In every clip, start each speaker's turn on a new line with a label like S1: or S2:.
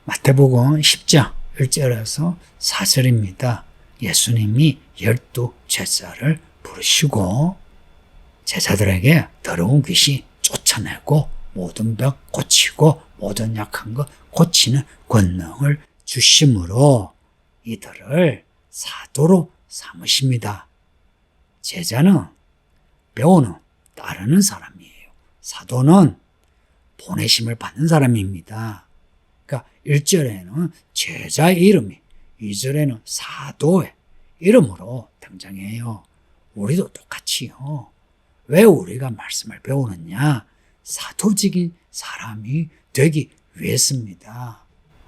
S1: 마태복음 10장 1절에서 4절입니다. 예수님이 12제자를 부르시고 제자들에게 더러운 귀신 쫓아내고 모든 병 고치고 모든 약한 것 고치는 권능을 주심으로 이들을 사도로 삼으십니다. 제자는 배우는 따르는 사람이에요. 사도는 보내심을 받는 사람입니다. 그러니까 1절에는 제자의 이름이 2절에는 사도의 이름으로 등장해요. 우리도 똑같이요. 왜 우리가 말씀을 배우느냐? 사도적인 사람이 되기 위해서입니다.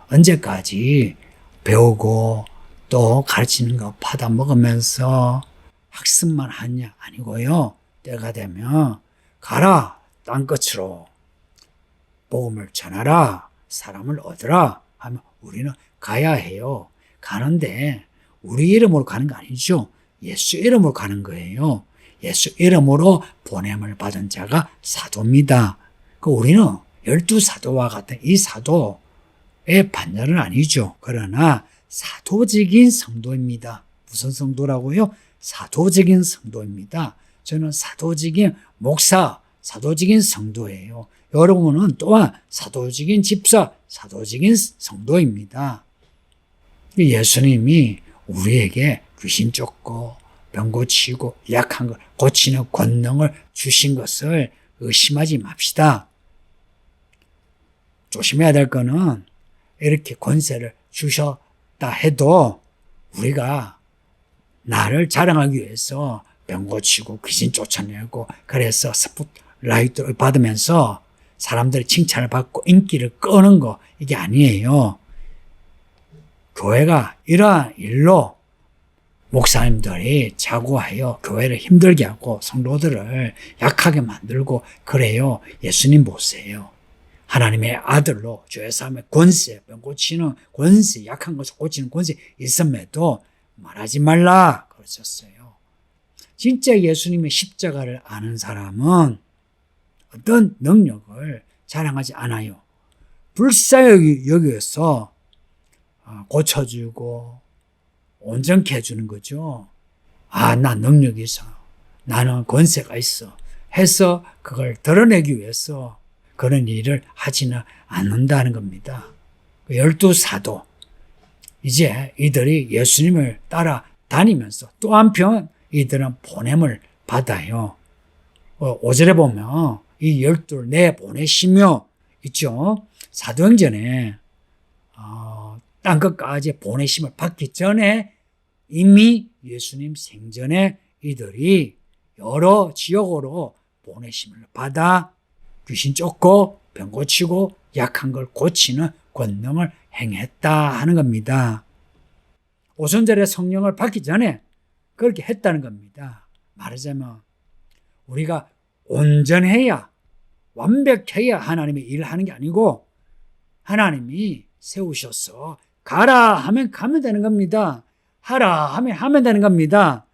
S1: 언제까지 배우고 또 가르치는 거 받아먹으면서 학습만 하냐? 아니고요. 때가 되면 가라 땅끝으로 복음을 전하라 사람을 얻으라 하면 우리는 가야 해요. 가는데 우리 이름으로 가는 거 아니죠. 예수 이름으로 가는 거예요. 예수 이름으로 보냄을 받은 자가 사도입니다. 우리는 12사도와 같은 이 사도의 반열은 아니죠. 그러나 사도적인 성도입니다. 무슨 성도라고요? 사도적인 성도입니다. 저는 사도적인 목사, 사도적인 성도예요. 여러분은 또한 사도적인 집사, 사도적인 성도입니다. 예수님이 우리에게 귀신 쫓고 병 고치고 약한 걸 고치는 권능을 주신 것을 의심하지 맙시다. 조심해야 될 거는 이렇게 권세를 주셨다 해도 우리가 나를 자랑하기 위해서 병 고치고 귀신 쫓아내고 그래서 스포트라이트를 받으면서 사람들의 칭찬을 받고 인기를 끄는 거 이게 아니에요. 교회가 이러한 일로 목사님들이 자고하여 교회를 힘들게 하고 성도들을 약하게 만들고 그래요. 예수님 보세요. 하나님의 아들로 죄사함의 권세, 병 고치는 권세, 약한 것을 고치는 권세 있음에도 말하지 말라 그러셨어요. 진짜 예수님의 십자가를 아는 사람은 어떤 능력을 자랑하지 않아요. 불쌍히 여기서 고쳐주고 온전케 해주는 거죠. 나 능력이 있어. 나는 권세가 있어. 해서 그걸 드러내기 위해서 그런 일을 하지는 않는다는 겁니다. 12사도. 이제 이들이 예수님을 따라 다니면서 또 한편 이들은 보냄을 받아요. 5절에 보면 이 12를 내보내시며 있죠. 사도행전에 땅끝까지 보내심을 받기 전에 이미 예수님 생전에 이들이 여러 지역으로 보내심을 받아 귀신 쫓고 병 고치고 약한 걸 고치는 권능을 행했다 하는 겁니다. 오순절에 성령을 받기 전에 그렇게 했다는 겁니다. 말하자면 우리가 온전해야 완벽해야 하나님의 일을 하는 게 아니고 하나님이 세우셔서 가라 하면 가면 되는 겁니다. 하라 하면 하면 되는 겁니다.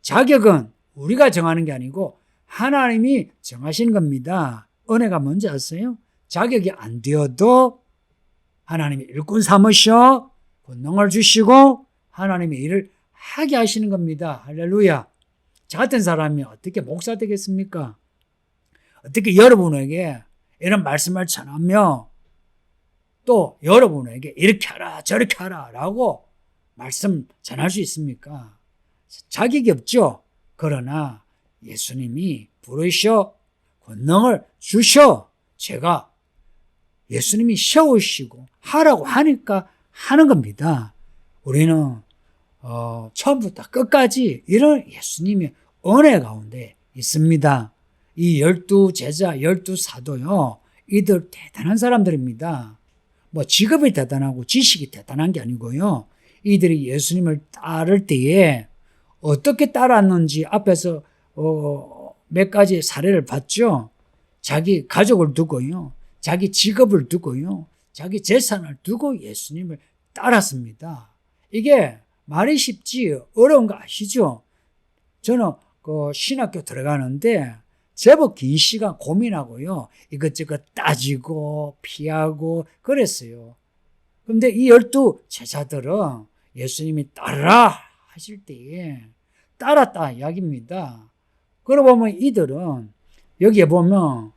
S1: 자격은 우리가 정하는 게 아니고 하나님이 정하시는 겁니다. 은혜가 뭔지 아세요? 자격이 안 되어도 하나님이 일꾼 삼으셔 권능을 주시고 하나님의 일을 하게 하시는 겁니다. 할렐루야. 저 같은 사람이 어떻게 목사 되겠습니까? 어떻게 여러분에게 이런 말씀을 전하며 또 여러분에게 이렇게 하라 저렇게 하라 라고 말씀 전할 수 있습니까? 자격이 없죠. 그러나 예수님이 부르셔 권능을 주셔 제가 예수님이 세우시고 하라고 하니까 하는 겁니다. 우리는 처음부터 끝까지 이런 예수님의 은혜 가운데 있습니다. 이 12제자 12사도요 이들 대단한 사람들입니다. 직업이 대단하고 지식이 대단한 게 아니고요. 이들이 예수님을 따를 때에 어떻게 따랐는지 앞에서 몇 가지 사례를 봤죠. 자기 가족을 두고요. 자기 직업을 두고요. 자기 재산을 두고 예수님을 따랐습니다. 이게 말이 쉽지 어려운 거 아시죠? 저는 신학교 들어가는데 제법 긴 시간 고민하고요. 이것저것 따지고 피하고 그랬어요. 그런데 이 12제자들은 예수님이 따르라 하실 때에 따랐다 이야기입니다. 그러고 보면 이들은 여기에 보면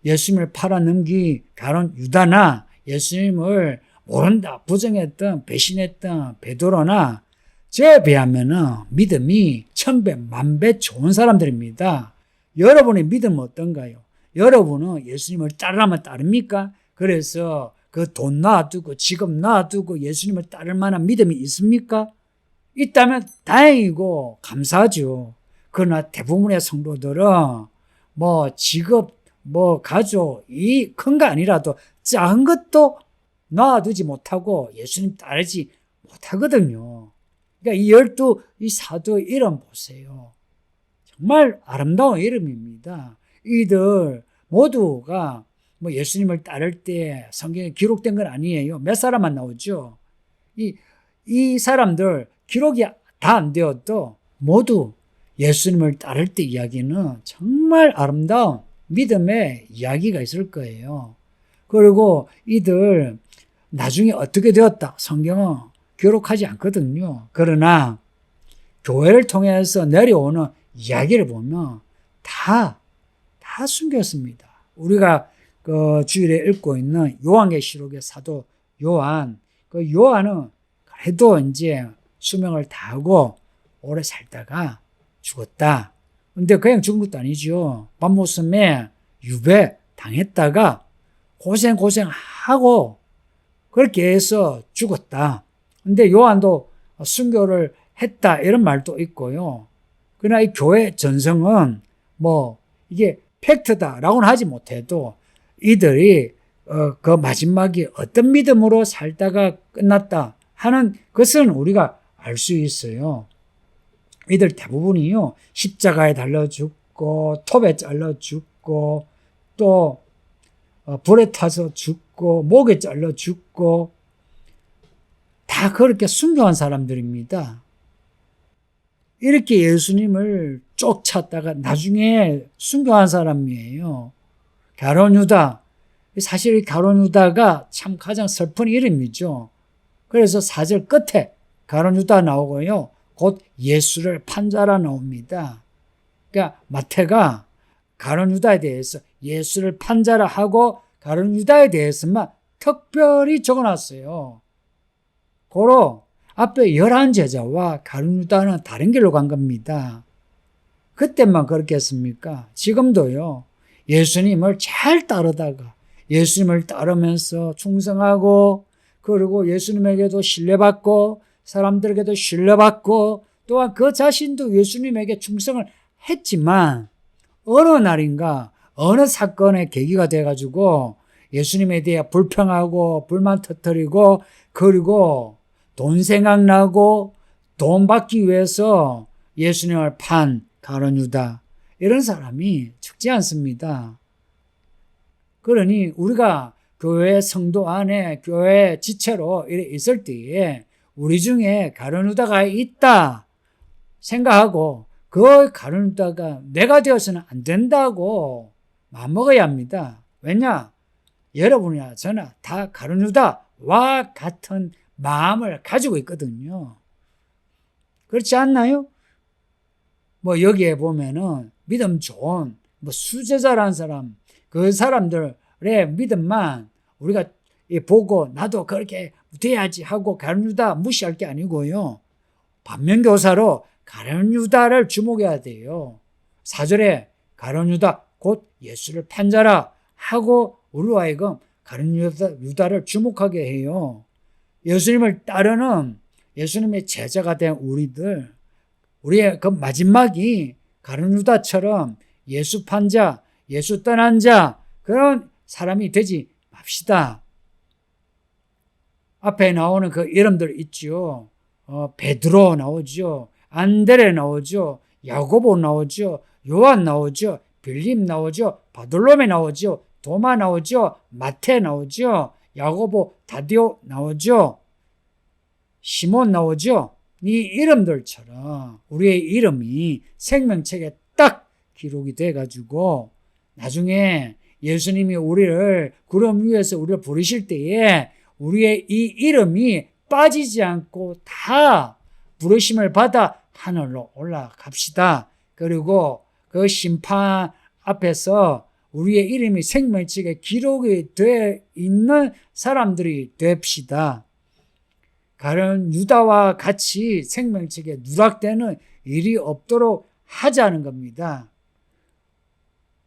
S1: 예수님을 팔아넘기 가론 유다나 예수님을 모른다 부정했던 배신했던 베드로나 저에 비하면은 믿음이 천배 만배 좋은 사람들입니다. 여러분의 믿음은 어떤가요? 여러분은 예수님을 따르면 따릅니까? 그래서 그 돈 놔두고 직업 놔두고 예수님을 따를 만한 믿음이 있습니까? 있다면 다행이고 감사하죠. 그러나 대부분의 성도들은 뭐 직업, 뭐 가족, 이 큰 거 아니라도 작은 것도 놔두지 못하고 예수님 따르지 못하거든요. 그러니까 이 사도의 이름 보세요. 정말 아름다운 이름입니다. 이들 모두가 뭐 예수님을 따를 때 성경에 기록된 건 아니에요. 몇 사람만 나오죠. 이 사람들 기록이 다 안 되어도 모두 예수님을 따를 때 이야기는 정말 아름다운 믿음의 이야기가 있을 거예요. 그리고 이들 나중에 어떻게 되었다 성경은 기록하지 않거든요. 그러나 교회를 통해서 내려오는 이야기를 보면 다 숨겼습니다. 우리가 그 주일에 읽고 있는 요한계시록의 사도 요한, 그 요한은 그래도 이제 수명을 다하고 오래 살다가 죽었다. 근데 그냥 죽은 것도 아니죠. 밤모섬에 유배 당했다가 고생하고 그렇게 해서 죽었다. 근데 요한도 순교를 했다 이런 말도 있고요. 그러나 이 교회 전성은 뭐 이게 팩트다라고는 하지 못해도 이들이 그 마지막이 어떤 믿음으로 살다가 끝났다 하는 것은 우리가 알 수 있어요. 이들 대부분이요 십자가에 달려 죽고 톱에 잘려 죽고 또 불에 타서 죽고 목에 잘려 죽고 다 그렇게 순교한 사람들입니다. 이렇게 예수님을 쫓았다가 나중에 순교한 사람이에요. 가룟 유다. 사실 가룟 유다가 참 가장 슬픈 이름이죠. 그래서 4절 끝에 가룟 유다 나오고요. 곧 예수를 판 자라 나옵니다. 그러니까 마태가 가룟 유다에 대해서 예수를 판 자라 하고 가룟 유다에 대해서만 특별히 적어놨어요. 고로 앞에 11제자와 가룟 유다는 다른 길로 간 겁니다. 그때만 그렇게 했습니까? 지금도요. 예수님을 잘 따르다가 예수님을 따르면서 충성하고 그리고 예수님에게도 신뢰받고 사람들에게도 신뢰받고 또한 그 자신도 예수님에게 충성을 했지만 어느 날인가 어느 사건의 계기가 돼가지고 예수님에 대해 불평하고 불만 터뜨리고 그리고 돈 생각나고 돈 받기 위해서 예수님을 판 가룟 유다 이런 사람이 적지 않습니다. 그러니 우리가 교회 성도 안에 교회 지체로 있을 때에 우리 중에 가룟 유다가 있다 생각하고 그 가룟 유다가 내가 되어서는 안 된다고 마음먹어야 합니다. 왜냐? 여러분이나 저나 다 가룟 유다와 같은 마음을 가지고 있거든요. 그렇지 않나요? 뭐 여기에 보면은 믿음 좋은 뭐 수제자라는 사람, 그 사람들의 믿음만 우리가 보고 나도 그렇게 돼야지 하고 가룟 유다 무시할 게 아니고요. 반면교사로 가룟 유다를 주목해야 돼요. 4절에 가룟 유다 곧 예수를 판 자라 하고 우리와 하여금 가룟 유다를 주목하게 해요. 예수님을 따르는 예수님의 제자가 된 우리들, 우리의 그 마지막이 가룟 유다처럼 예수 판 자, 예수 떠난 자 그런 사람이 되지 맙시다. 앞에 나오는 그 이름들 있죠. 베드로 나오죠. 안드레 나오죠. 야고보 나오죠. 요한 나오죠. 빌립 나오죠. 바돌로메 나오죠. 도마 나오죠. 마태 나오죠. 야고보, 다디오 나오죠. 시몬 나오죠. 이 이름들처럼 우리의 이름이 생명책에 딱 기록이 돼가지고 나중에 예수님이 우리를 구름 위에서 우리를 부르실 때에 우리의 이 이름이 빠지지 않고 다 부르심을 받아 하늘로 올라갑시다. 그리고 그 심판 앞에서 우리의 이름이 생명책에 기록이 되어 있는 사람들이 됩시다. 가룟 유다와 같이 생명책에 누락되는 일이 없도록 하자는 겁니다.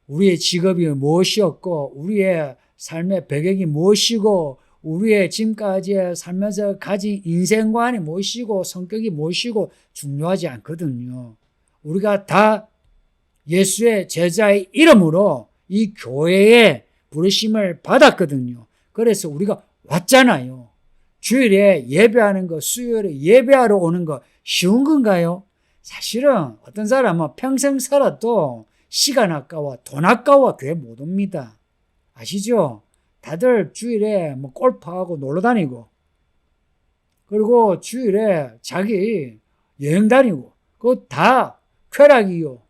S1: 우리의 직업이 무엇이었고, 우리의 삶의 배경이 무엇이고, 우리의 지금까지 살면서 가진 인생관이 무엇이고, 성격이 무엇이고 중요하지 않거든요. 우리가 다 예수의 제자의 이름으로 이 교회에 부르심을 받았거든요. 그래서 우리가 왔잖아요. 주일에 예배하는 거, 수요일에 예배하러 오는 거 쉬운 건가요? 사실은 어떤 사람은 평생 살아도 시간 아까워, 돈 아까워 교회 못 옵니다. 아시죠? 다들 주일에 뭐 골프하고 놀러 다니고, 그리고 주일에 자기 여행 다니고, 그거 다 쾌락이요.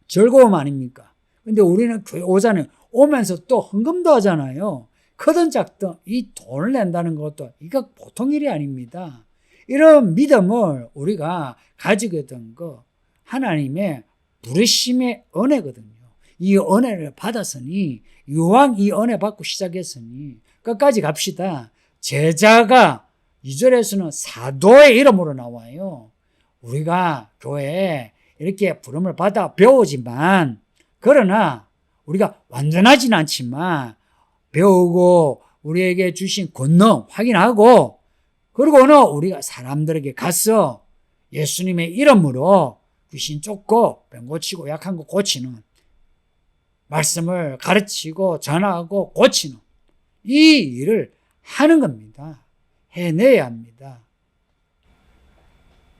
S1: 즐거움 아닙니까? 근데 우리는 교회 오잖아요. 오면서 또 헌금도 하잖아요. 크든 작든 이 돈을 낸다는 것도 이거 보통 일이 아닙니다. 이런 믿음을 우리가 가지게 된 거 하나님의 부르심의 은혜거든요. 이 은혜를 받았으니, 이왕 이 은혜 받고 시작했으니 끝까지 갑시다. 제자가 2절에서는 사도의 이름으로 나와요. 우리가 교회에 이렇게 부름을 받아 배우지만, 그러나 우리가 완전하진 않지만 배우고 우리에게 주신 권능 확인하고, 그리고는 우리가 사람들에게 가서 예수님의 이름으로 귀신 쫓고 병 고치고 약한 거 고치는, 말씀을 가르치고 전하고 고치는 이 일을 하는 겁니다. 해내야 합니다.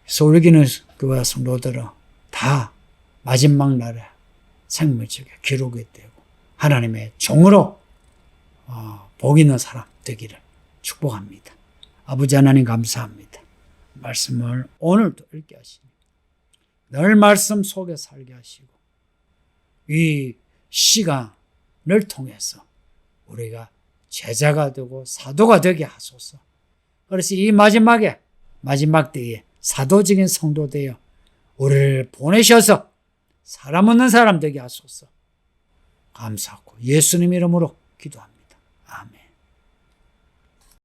S1: 그래서 우리 교회 교회 성도들은 다 마지막 날에 생명책에 기록이 되고 하나님의 종으로 복 있는 사람 되기를 축복합니다. 아버지 하나님 감사합니다. 말씀을 오늘도 읽게 하시니 늘 말씀 속에 살게 하시고, 이 시간을 통해서 우리가 제자가 되고 사도가 되게 하소서. 그래서 이 마지막 때에 사도적인 성도 되어 우리를 보내셔서 사람 없는 사람 되게 하소서. 감사하고 예수님 이름으로 기도합니다.